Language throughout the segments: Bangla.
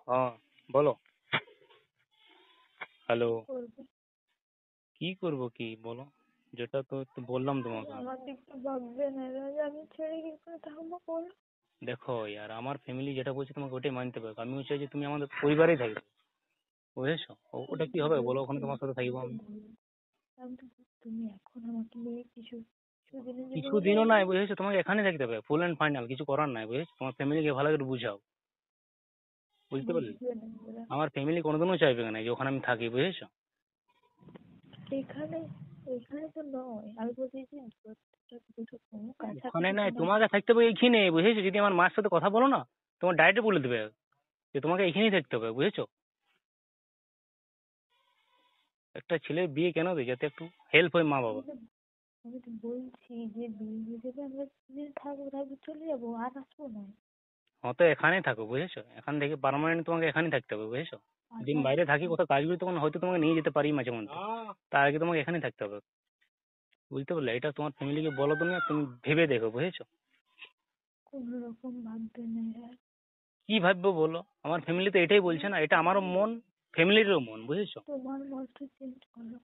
হ্যাঁ, বলো। হ্যালো। করবে। কি করব, কি বলো? যেটা তো বললাম তোমাকে। আমার দিকটা ভাববে না যে আমি ছেড়ে কি করে থাকবো বলো? দেখো ইয়ার, আমার ফ্যামিলি যেটা বলছে তোমাকে ওটাই মানতে হবে। আমিও চাই যে তুমি আমাদের পরিবারেই থাকবে, বুঝেছো? ওটা কি হবে বলো? ওখানে তোমার সাথে থাকবো আমি। আমি তো তুমি এখন আমাকে নিয়ে কিছুদিনের জন্য কিছুদিনও নাই, বুঝেছো? তোমাকে এখানে থাকতে হবে, ফুল এন্ড ফাইনাল, কিছু করার নাই, বুঝেছো? তোমার ফ্যামিলিকে ভালো করে বুঝাও, বুঝতে পারলে? বুঝবে না ওরা। আমার ফ্যামিলি কোনোদিনও চাইবে না যে ওখানে আমি থাকি, বুঝেছো? এখানে এখানে তো নয়, আমি বলছি যে দুটো কোনো ওখানে কাছাকাছি নাই, তোমার। তোমাকে থাকতে হবে এইখানে, বুঝেছো? যদি আমার মার সাথে কথা বলো না, তোমার ডাইরেক্ট বলে দেবে যে তোমাকে এখানেই থাকতে হবে, বুঝেছো? একটা ছেলের বিয়ে কেন দেয়? যাতে একটু হেল্প হয় মা বাবা। আমি তো আমি তো বলছি যে বিয়ে হয়ে যাবে, আমরা দুদিন থাকবো, তারপর চলে যাবো, আর আসবো না। হ্যাঁ, তো এখানেই থাকো, বুঝেছো? এখান থেকে পার্মানেন্ট তোমাকে এখানেই থাকতে হবে, বুঝেছো? যদি আমি আচ্ছা, বাইরে থাকি কোথাও কাজ করি, তখন হয়তো তোমাকে নিয়ে যেতে পারি মাঝে মধ্যে। তার আগে তোমাকে এখানেই থাকতে হবে, বুঝতে পারলে? এটা তোমার ফ্যামিলিকে বলো, তুমি আর তুমি ভেবে দেখো, বুঝেছো? কোনো রকম ভাববে না এরা। কি ভাববো বলো? আমার ফ্যামিলি তো এটাই বলছে না, এটা আমারও মন, ফ্যামিলিরও মন, বুঝেছো? তোমার মতটা চেঞ্জ করো।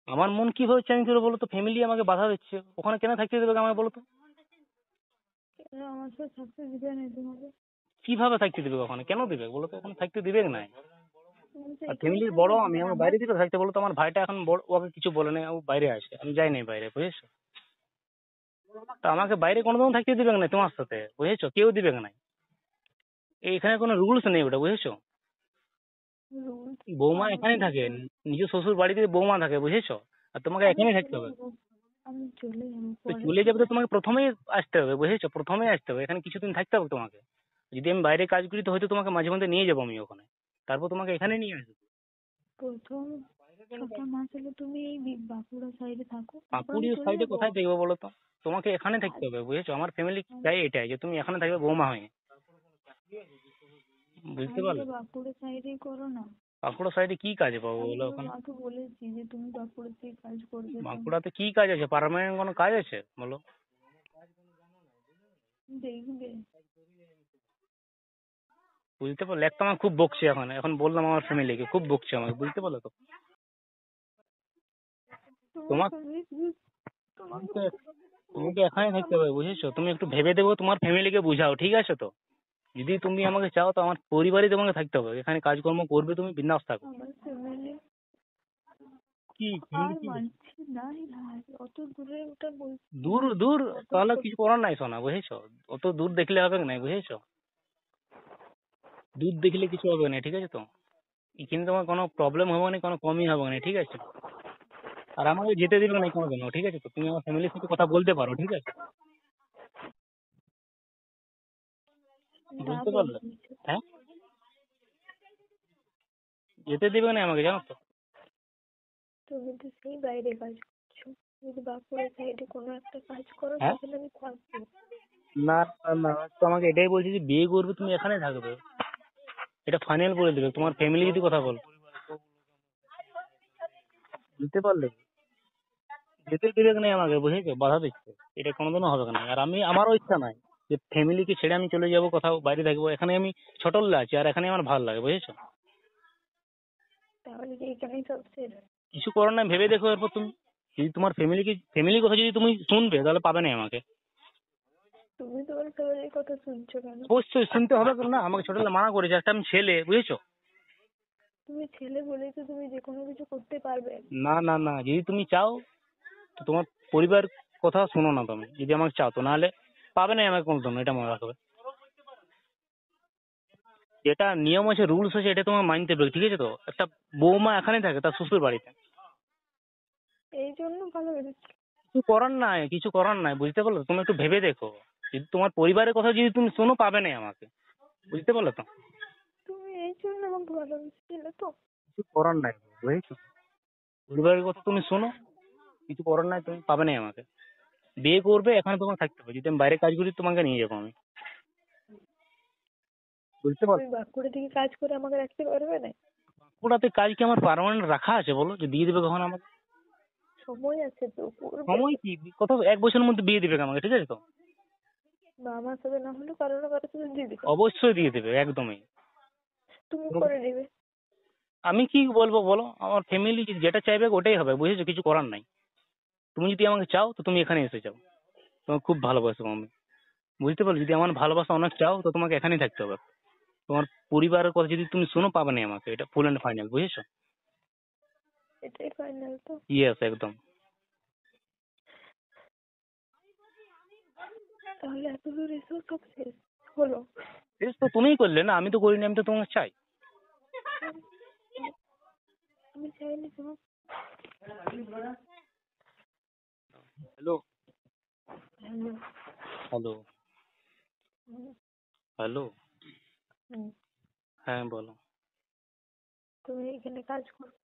আমার মন কিভাবে চেঞ্জ করে বলো তো? ফ্যামিলি আমাকে বাধা দিচ্ছে, ওখানে কেন থাকতে দেবে আমাকে বলো তো? এরা আমার সাথে থাকতে দিবে না তোমাকে। কিভাবে থাকতে দিবে ওখানে? কেন দিবে বলো তো? ওখানে থাকতে দিবে না। তুমি তো আর এখানে ফ্যামিলির বড় থাকবে, আমি, আর আমার আমার বাইরে দিকে থাকতে বলো তো? আমার ভাইটা এখন বড়, ওকে কিছু বলে নাই, ও বাইরে আসে, আমি যাই নাই বাইরে, বুঝেছো? তো আমাকে বাইরে কোনোদিন থাকতে দিবে না তোমার সাথে, বুঝেছো? কেউ দিবে না। এইখানে কোনো রুলস নেই ওটা, বুঝেছো? রুলস বৌমা আমার এখানে থাকে, নিজের শ্বশুর বাড়িতে বৌমা থাকে, বুঝেছো? আর তোমাকে আমি এখানেই থাকতে চলে হবে। যাবো, আমি চলে যাবো তো পরে চলে যাবে থেকে। তো তোমাকে প্রথমেই আসতে হবে, বুঝেছো? প্রথমেই আসতে হবে, এখানে কিছুদিন থাকতে হবে তোমাকে। যদি আমি বাইরে কাজ করি তো হয়তো তোমাকে মাঝে মধ্যে নিয়ে যাবো আমি ওখানে, তারপর তোমাকে এখানে নিয়ে আসবো। প্রথম 6টা মাস হলে তুমি এই বাঁকুড়া সাইডে থাকো, তারপর আমি পাকুড়ির চলে সাইডে যাবো। কোথায় দেখবো বলো তো? তোমাকে এখানে আর থাকতে হবে, বুঝেছো? আমার ফ্যামিলি আর- চাই এটাই যে তুমি এখানে থাকবে বৌমা হয়ে, বুঝতে তাহলে পারলে? বাঁকুড়া সাইডেই করো না। বাঁকুড়া সাইডে কি কাজে পাবো আমি বলো তোমার ওখানে? মাকে বলেছি যে তুমি বাঁকুড়াতেই কাজ করবে, তো বাঁকুড়াতে কি কাজ আছে? পার্মানেন্ট কোনো কাজ আছে বলো? দেখবে। বুঝতে পারলে? একটা আমার খুব বকছে, এখন এখন বললাম আমার ফ্যামিলিকে খুব বকছে আমাকে, বুঝতে পারলে তো? তোমার তোমার family তোমাকে তোমাকে তোমাকে এখানে থাকতে হবে, বুঝেছো? তুমি একটু ভেবে দেবো, তোমার ফ্যামিলিকে বুঝাও, ঠিক আছে তো? যদি তুমি আমাকে চাও তো আমার পরিবারই তোমাকে থাকতে হবে, এখানে কাজকর্ম করবে, তুমি বিন্দাস থাকো। আমার ফ্যামিলি কি আর ফ্যামিলি কি বলছে? মানছি না, অত দূরে ওটা বলছি দূর না। দূর, অত তাহলে কিছু করার নাই সোনা, বুঝেছো? অত দূর দেখলে হবে না, বুঝেছো? দূর দেখলে কিছু হবে না, ঠিক আছে তো? এখানে তোমার কোনো প্রবলেম হবে না, কোনো কমই হবে না, ঠিক আছে? আর আমাকে যেতে দিবে না কোনোদিনও, ঠিক আছে তো? তুমি আমার ফ্যামিলির সাথে কথা বলতে পারো, ঠিক আছে? না বুঝতে পারলে? বলছি। হ্যাঁ, যেতে দিবে না আমাকে, জানো তো? তুমি তো সেই বাইরে কাজ করছো, যদি বাঁকুড়া সাইডে কোনো একটা কাজ করো হ্যাঁ, তাহলে আমি থাকবো। না না না, তো আমাকে এটাই বলছি যে বিয়ে করবে তুমি এখানে থাকবে, এটা ফাইনাল করে দিবে তোমার ফ্যামিলি যদি কথা বল, বুঝতে পারলে? যেতে দিবে না আমাকে, বুঝেছো? বাধা দিচ্ছে, এটা কোনোদিনও হবে না। আর আমি, আমারও ইচ্ছা নাই যে ফ্যামিলিকে ছেড়ে আমি চলে যাবো কোথাও বাইরে থাকবো, এখানে আমি ছোটলে আছি আর এখানে আমার ভালো লাগে, বুঝেছো? তাহলে কি এখানেই সব শেষ? কিছু করার নাই, ভেবে দেখো এরপর তুমি। যদি তোমার ফ্যামিলির কথা যদি তুমি শুনবে তাহলে পাবে না আমাকে। তুমি তোমার ফ্যামিলির কথা শুনছো কেন? অবশ্যই শুনতে হবে তো, না আমাকে ছোটবেলা মানা করেছে, একটা আমি ছেলে, বুঝেছো? তুমি ছেলে বলেই তো তুমি যে কোনো কিছু করতে পারবে। না না না, যদি তুমি চাও তো তোমার পরিবার কথা শোনো না তুমি, যদি আমাকে চাও তো, নাহলে পাবে না আমাকে কোনোদিনও, এটা মনে রাখবে। যেটা নিয়ম আছে, রুলস আছে, এটা তোমার মানতে হবে, ঠিক আছে তো? একটা বৌমা এখানে থাকে তার শ্বশুর বাড়িতে, এই জন্য ভালো বেরোচ্ছে। কিছু করার নাই, কিছু করার নাই, বুঝতে পারলো? তুমি একটু ভেবে দেখো, যদি তোমার পরিবারের কথা যদি তুমি শোনো পাবে না আমাকে, বুঝতে পারলো তো? তুমি এই জন্য আমাকে ভালোবেসেছিলে তো? কিছু করার নাই, বুঝেছো? পরিবারের কথা তুমি শোনো, কিছু করার নাই, তুমি পাবে না আমাকে। বিয়ে করবে, এখানে তোমাকে থাকতে হবে, যদি আমি বাইরে কাজ করি তোমাকে নিয়ে যাবো আমি, বুঝতে তুমি পারছো? বাঁকুড়া থেকে কাজ করে আমাকে রাখতে পারবে না? ওটাতে কাজ কি আমার পার্মানেন্ট রাখা আছে বলো, যে দিয়ে দেবে কখন আমাকে? সময় আছে তো, করবে সময় তো। কি, কত, 1 বছরের মধ্যে বিয়ে দিবে আমাকে, ঠিক আছে তো? বা আমার সাথে না হলেও কারো না কারোর সাথে দিয়ে দিবে। অবশ্যই দিয়ে দেবে, একদমই। তুমি তুমি করে দিবে। আমি কি বলবো বলো, আমার ফ্যামিলি যেটা চাইবে ওটাই হবে, বুঝেছো? কিছু করার নাই। তুমি যদি আমাকে চাও তো তুমি এখানে এসে যাও, তোমাকে খুব ভালোবাসো আমি, বুঝতে পারলে? যদি আমার ভালোবাসা অনেক চাও তো তোমাকে এখানেই থাকতে হবে। তোমার পরিবারের কথা যদি তুমি শোনো পাবে না আমাকে, এটা ফুল অ্যান্ড ফাইনাল, বুঝেছো? এটাই ফাইনাল তো? ইয়েস, একদম। তাহলে এত দূর এসেও সব শেষ হলো? শেষ তো তুমিই করলে না, আমি তো করিনি, আমি তো তোমাকে চাই। আমি চাইনি তো। Hello hello. হ্যালো হুম, হ্যালো। হুম। হ্যাঁ বলো। তুমি এখানে কাজ করবে?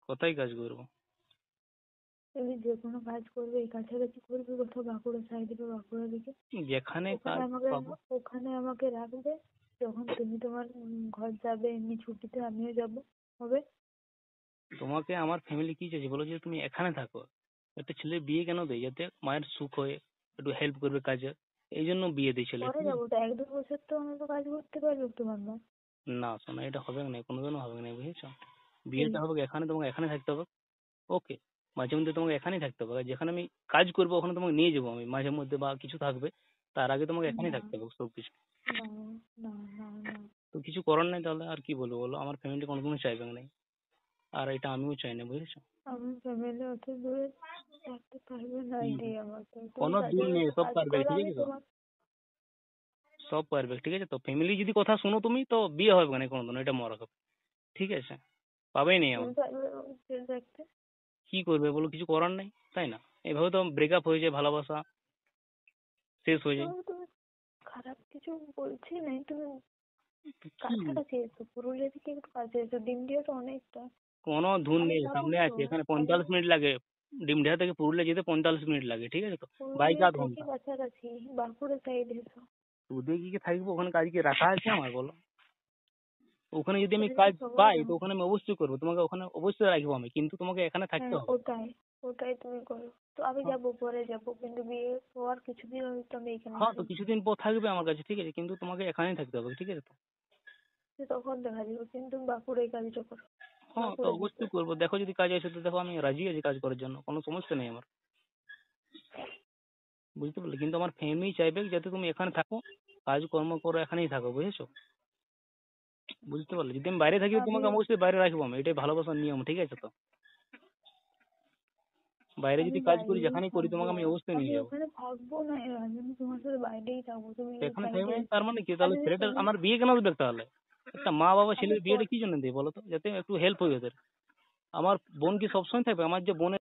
কোথায় কাজ করবো? তুমি যে কোনো কাজ করবে এই কাছাকাছি করবে, কোথাও বাঁকুড়া সাইডে বা বাঁকুড়া দিকে? যেখানে ওখানে কাজ আমাকে পাবো। ওখানে আমাকে রাখবে, যখন তুমি তোমার ঘর যাবে এমনি ছুটিতে আমিও যাব, হবে? তোমাকে আমার ফ্যামিলি কি চাইছে বলো, যে তুমি এখানে থাকো। একটা ছেলে বিয়ে কেন দেয়? যাতে মায়ের সুখ হয়, একটু হেল্প করবে কাজে, এই জন্য বিয়ে দেয় ছেলে, পরে ঠিক যাবো আছে? তো, 1-2 বছর তো আমি তো কাজ করতে পারবো তোমার মা। না শোনা, এটা হবে না, কোনোদিনও হবে না, বুঝেছো? কেন? বিয়েটা হবে এখানে, তোমাকে এখানে থাকতে হবে। ওকে, মাঝে মধ্যে তোমাকে এখানেই থাকতে হবে, আর যেখানে আমি কাজ করবো ওখানে তোমাকে নিয়ে যাবো আমি মাঝে মধ্যে, বা কিছু থাকবে, তার আগে তোমাকে এখানেই না, থাকতে হবে সব কিছু। না, না, না, না। তো কিছু করার নাই, তাহলে আর কি বলবো বলো? আমার ফ্যামিলি কোনোদিনও চাইবে না, আর এটা আমিও চাই না, বুঝেছো? আমার ফ্যামিলি অত দূরে থাকতে পারবে না হুম। দিদি, আমাকে তুমি কোনো দিন নেই, কাছাকাছি সব কাজ পারবে, করো, ঠিক আমি আছে তো? তোমার। সব পারবে, ঠিক আছে তো? ফ্যামিলি যদি কথা শুনো তুমি তো বিয়ে হবে না কোনোদিন, এটা মনে রাখো, ঠিক আছে? পাবেই নেই তুমি আমার। পারবে না ছেড়ে থাকতে? কি করবে বলো, কিছু করার নেই, তাই না? এভাবে তো ব্রেকআপ হয়ে যায়, ভালোবাসা শেষ হয়ে যায়। তুমি খারাপ কিছু বলছি না, তুমি কি? কাছাকাছি এসো, পুরুলিয়া থেকে একটু কাছে এসো, ডিমডিয়া তো অনেকটা। কোনো ধুন আমি নেই, যাবো সামনে তো। আছে, এখানে আমি 45 মিনিট লাগে। ডিমডিহা থেকে পুরুলিয়া যেতে 45 মিনিট লাগে, ঠিক আছে তো? বাইকে পুরুলিয়া 8 ঘন্টা। থেকে কাছাকাছি বাঁকুড়া সাইড এসো। ওদিকে কি থাকবো? ওখানে কাজ কি রাখা আছে আমার বলো? ওখানে যদি আমি পুরুলিয়া কাজ সবাই পাই তো জানো। ওখানে আমি অবশ্যই করবো, তোমাকে ওখানে অবশ্যই রাখবো আমি, কিন্তু তোমাকে এখানে থাকতে হ্যাঁ, হবে। ওটাই ওটাই তুমি করো। তো আমি হ্যাঁ। যাবো, পরে যাবো, কিন্তু বিয়ে হওয়ার কিছুদিন আগে তো আমি এখানেই হ্যাঁ, তো থাকবো। কিছুদিন পর থাকবে আমার কাছে, ঠিক আছে, কিন্তু তোমাকে এখানেই থাকতে হবে, ঠিক আছে তো? তো তখন দেখা যাবে, কিন্তু তুমি বাঁকুড়ায় কাজটা করো। হ্যাঁ, তো বাঁকুড়া যেতে। অবশ্যই করবো, দেখো যদি কাজ আসে তো দেখো, আমি রাজি আছি কাজ করার জন্য, কোনো সমস্যা নেই আমার, বুঝতে পারলে? কিন্তু আমার ফ্যামিলি চাইবে যাতে তুমি এখানে থাকো, কাজকর্ম করো, এখানেই থাকো, বুঝেছো? বুঝতে পারলে? যদি আমি বাইরে থাকি তো আমি তোমাকে অবশ্যই বাইরে রাখবো আমি, এটাই ভালোবাসার নিয়ম, ঠিক আছে তো? বাইরে আমি যদি কাজ করি, বাইরেই যেখানেই করি, থাকবো। তোমাকে আমি অবশ্যই আমি নিয়ে যাবো। ওখানে থাকবো না, আমি তোমার সাথে বাইরেই থাকবো, তুমি এখানে সাইডে ফ্যামিলি এসো। তার মানে কি? আর তাহলে যদি ছেলেটা তুমি আমার বিয়ে কেন দেবে তাহলে? একটা মা বাবা আমি ছেলের বিয়েটা কি জন্য দেয় বলো তো? যাতে একটু হেল্প হয় ওদের। আমার বোন কি সবসময় থাকবে? আমার যে বোনের,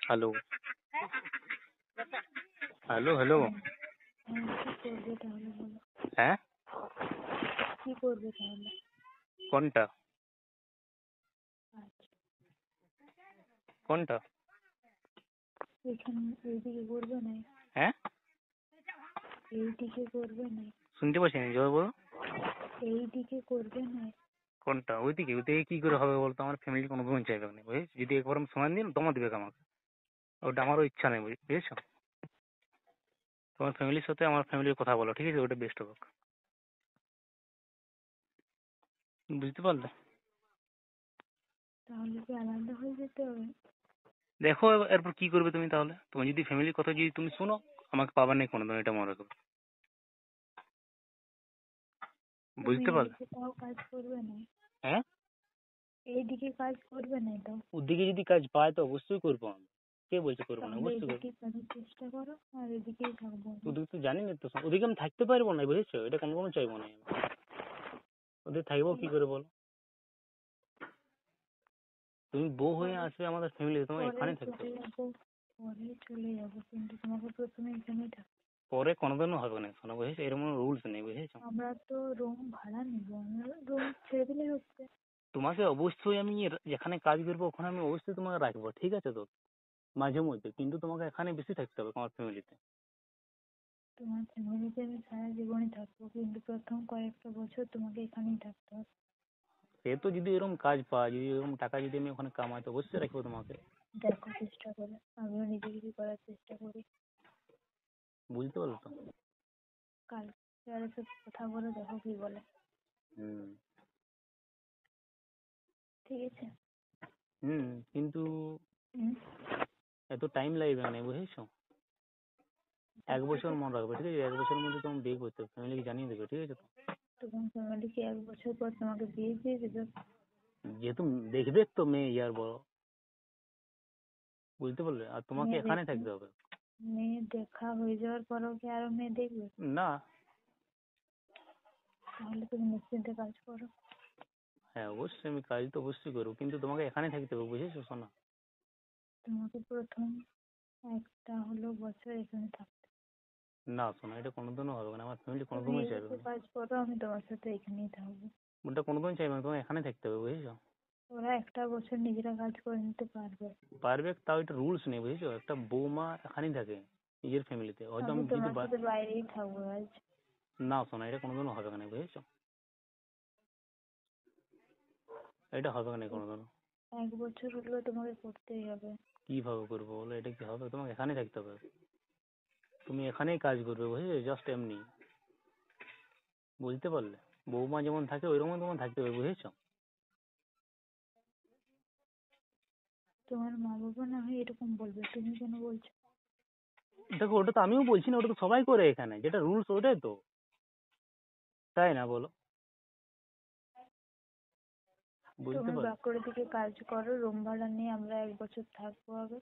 হ্যালো হ্যালো হ্যালো। হ্যাঁ, কি করবে তাহলে বলো? হ্যাঁ, কি করবে তাহলে? কোনটা? আচ্ছা, কোনটা? এখানে এইদিকে করবে না? হ্যাঁ, এইদিকে করবে না? শুনতে পাচ্ছি না, জোরে বলো। এইদিকে করবে না? কোনটা? ওইদিকে? ওইদিকে কি করে হবে বলতো? আমার ফ্যামিলি কোনো বোন চাইবে না, বুঝেছো? যদি একবার আমি সময় দিন তোমার দিবে আমাকে, ওটা আমারও ইচ্ছা নেই, বুঝেছো? তোমার ফ্যামিলির সাথে আমার ফ্যামিলির কথা বলো, ঠিক আছে? ওটা বেস্ট হবে, বুঝতে পারলে? তাহলে কি আলাদা হয়ে যেতে হবে? দেখো এরপর কি করবে তুমি তাহলে। তুমি যদি ফ্যামিলির কথা যদি তুমি শোনো, আমাকে পাবার নেই কোনোদিন, এটা মনে রাখবে, তুমি বুঝতে পারলে? এইদিকে তাও কাজ করবে না? হ্যাঁ, এইদিকে কাজ করবে না তো? ওদিকে যদি কাজ পায় তো অবশ্যই করবো আমি, কে বলছে করবো না? তাহলে অবশ্যই করবো। এদিকে কাজের চেষ্টা করো, আর এদিকেই থাকবো আমি। ওদিকে তো জানি না তো, ওদিকে আমি থাকতে পারবো না, বুঝেছো? এটা কোনো চাইবো না আমি। ওদের থাকবো কি করে বলো? তুমি বউ হয়ে পরে আসবে আমাদের ফ্যামিলি, তোমার পরে এখানে থাকতে চলে হবে। যাবো, পরে চলে যাবো, কিন্তু তোমাকে প্রথমে এখানেই থাকতে। পরে কোনোদিনও হবে না, শোনো, বুঝেছো? এরকম রুলস নেই, বুঝেছো? আমরা তো রুম ভাড়া নিবো, আমরা রুম ছেড়ে দিলে হচ্ছে। তোমাকে অবশ্যই আমি যেখানে কাজ করবো ওখানে আমি অবশ্যই তোমাকে রাখবো, ঠিক আছে তো? মাঝে মধ্যে, কিন্তু তোমাকে এখানে বেশি থাকতে হবে আমার ফ্যামিলিতে। তোমার ফ্যামিলিতে আমি সারা জীবনই থাকবো, কিন্তু প্রথম কয়েকটা বছর তোমাকে এখানেই থাকতে হবে। সে তো যদি এরকম কাজ পাই, যদি এরকম টাকা যদি আমি ওখানে কামাই তো অবশ্যই রাখবো তোমাকে, দেখো চেষ্টা করে, আমিও নিজে কিছু করার চেষ্টা করি। বুঝতে পারলো তো? কাল স্যারের সাথে কথা বলে দেখো কি বলে। হুম ঠিক আছে? কিন্তু হুম? এত টাইম লাগবে না, বুঝেছো? 1 বছর মনে রাখবে, ঠিক আছে? 1 বছরের মধ্যে তোমার বিয়ে করতে হবে, ফ্যামিলিকে জানিয়ে দেবে, ঠিক আছে? তো তোমার ফ্যামিলি কি 1 বছর পর তোমাকে বিয়ে দিয়ে দেবে? যেহেতু দেখবে তো মেয়ে ইয়ার বড়, বুঝতে পারলে? আর তোমাকে মেয়ে এখানে থাকতে হবে। মেয়ে দেখা হয়ে যাওয়ার পরেও কি আরো মেয়ে দেখবে? না। তাহলে তুমি নিশ্চিন্তে কাজ করো। হ্যাঁ অবশ্যই, আমি কাজ তো অবশ্যই করবো, কিন্তু তোমাকে এখানে থাকতে হবে, বুঝেছো সোনা? তোমাকে প্রথম একটা হলো বছর এখানে থাকতে। না সোনা, এটা কোনোদিনও হবে না, আমার ফ্যামিলি তুমি কোনোদিনই চাইবে এদিকে না। কাজ করো, আমি তোমার সাথে এখানেই থাকবো। ওটা কোনোদিন চাইবে না, তোমাকে এখানে থাকতে হবে, বুঝেছো? ওরা একটা বছর নিজেরা কাজ করে নিতে পারবে। পারবে, তাও এটা রুলস নেই, বুঝেছো? একটা বৌমা এখানেই থাকে নিজের ফ্যামিলিতে, হয়তো আমি আমি যদি তোমার সাথে বাইরেই থাকবো আজ। না শোনা, এটা কোনোদিনও হবে না, বুঝেছো? এটা হবে না কোনোদিনও। 1 বছর হলেও তোমাকে করতেই হবে। কিভাবে করবো বলো? এটা কি হবে? তোমাকে এখানেই থাকতে হবে, তুমি এখানেই কাজ করবে, বুঝেছো? জাস্ট এমনি, বুঝতে পারলে? বৌমা যেমন থাকে ওইরকম তোমার থাকতে হবে, বুঝেছো? তোমার মা বাবা না হয় এরকম বলবে, তুমি কেন বলছো? দেখো, ওটা তো আমিও বলছি না, ওটা তো সবাই করে এখানে, যেটা রুলস ওটাই তো, তাই না বলো? বুঝতে তুমি পারলে? বাঁকুড়া থেকে কাজ করো, রুম ভাড়া নিয়ে আমরা 1 বছর থাকবো আগে,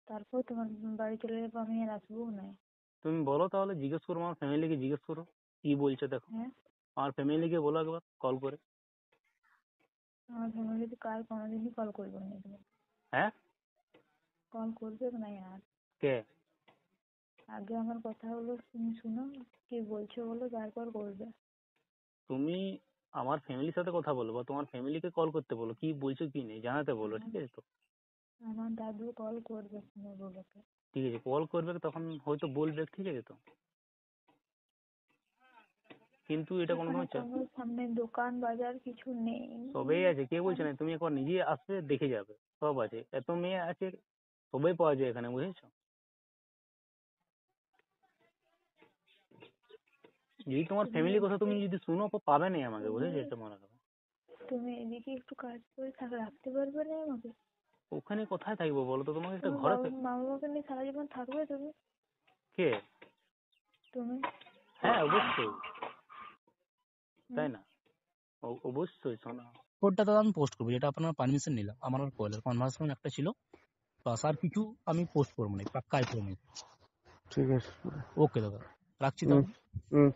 তারপর তোমার বাড়ি চলে যাবো, আমি আর আসবো না। তুমি বলো তাহলে, জিজ্ঞেস করো আমার ফ্যামিলিকে, জিজ্ঞেস করো কি বলছে, দেখো হ্যাঁ, আমার ফ্যামিলিকে বলো একবার কল করে। আমার ফ্যামিলিতে কার কোনোদিনই কল করবো না তুমি। হ্যাঁ? কল করবে না আর। কে? আগে আমার কথা হলো তুমি শুনো, কি বলছো বলো, তারপর করবে। তুমি আমার ফ্যামিলির সাথে কথা বলো, বা তোমার ফ্যামিলিকে কল করতে বলো, কি বলছো কি নেই জানাতে বলো, আমার ঠিক আছে? তো আমার দাদু কল করবে তোমার বাবাকে। ঠিক আছে, কল করবে তখন হয়তো বলবে, ঠিক আছে? তো কিন্তু এটা কোনো এখানে তোমার কোনো সামনে দোকান বাজার কিছু নেই। সবই আছে, কে বলছে না? তুমি একবার নিজে আসবে দেখে যাবে, সব আছে, এত মেয়ে আছে, সবাই পাওয়া যায় এখানে, বুঝেছো? যদি তোমার তুমি ফ্যামিলির কথা তুমি যদি শুনো তো পাবে না আমাকে, বুঝেছো? তুমি এটা মনে রাখবে। তুমি এদিকে একটু কাজ করে রাখতে পারবে না আমাকে? ওখানে কোথায় থাকবো বলো তো? তোমাকে একটা তুমি ঘরে মা বাবাকে নিয়ে সারা জীবন থাকবে তুমি? কে? তুমি হ্যাঁ অবশ্যই, হুম? তাই না? অবশ্যই শোনা, কোডটা তো আমি পোস্ট করবো, যেটা আপনার পারমিশন নিলাম, আমার কলের কনভার্সেশন একটা ছিল, বাস আর কিছু আমি পোস্ট করবো না, পাক্কা প্রমিস। ঠিক আছে। ওকে দাদা, রাখছি হুম তাহলে। হুম।